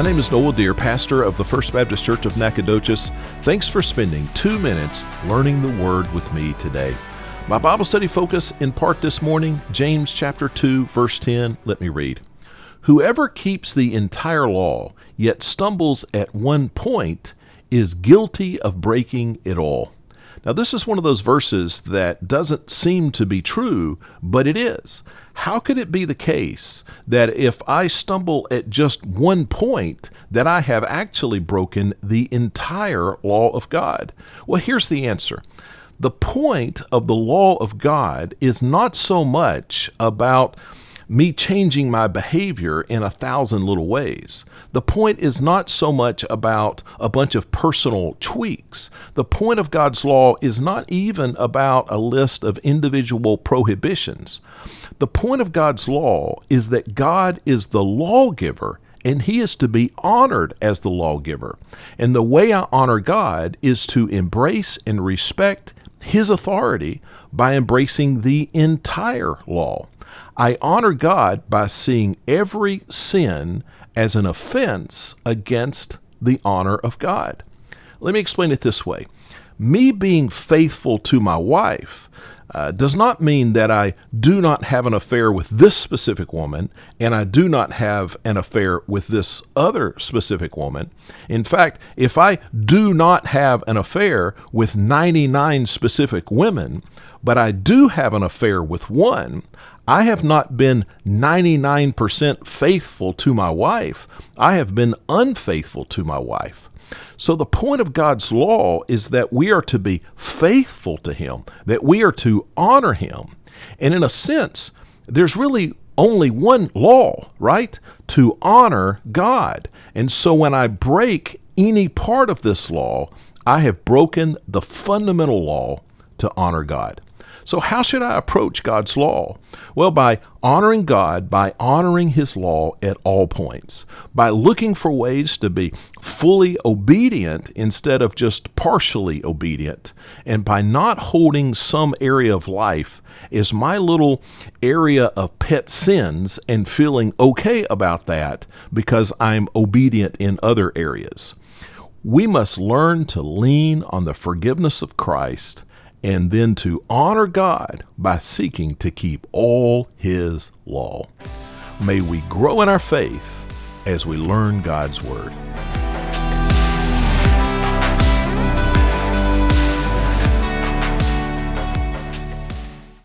My name is Noel, pastor of the First Baptist Church of Nacogdoches. Thanks for spending 2 minutes learning the Word with me today. My Bible study focus in part this morning, James chapter 2, verse 10. Let me read. Whoever keeps the entire law, yet stumbles at one point, is guilty of breaking it all. Now, this is one of those verses that doesn't seem to be true, but it is. How could it be the case that if I stumble at just one point, that I have actually broken the entire law of God? Well, here's the answer. The point of the law of God is not so much about me changing my behavior in 1,000 little ways. The point is not so much about a bunch of personal tweaks. The point of God's law is not even about a list of individual prohibitions. The point of God's law is that God is the lawgiver, and He is to be honored as the lawgiver. And the way I honor God is to embrace and respect His authority by embracing the entire law. I honor God by seeing every sin as an offense against the honor of God. Let me explain it this way. Me being faithful to my wife does not mean that I do not have an affair with this specific woman and I do not have an affair with this other specific woman. In fact, if I do not have an affair with 99 specific women, but I do have an affair with one, I have not been 99% faithful to my wife. I have been unfaithful to my wife. So the point of God's law is that we are to be faithful to Him, that we are to honor Him. And in a sense, there's really only one law, right? To honor God. And so when I break any part of this law, I have broken the fundamental law to honor God. So how should I approach God's law? Well, by honoring God, by honoring His law at all points, by looking for ways to be fully obedient instead of just partially obedient, and by not holding some area of life as my little area of pet sins and feeling okay about that because I'm obedient in other areas. We must learn to lean on the forgiveness of Christ and then to honor God by seeking to keep all His law. May we grow in our faith as we learn God's Word.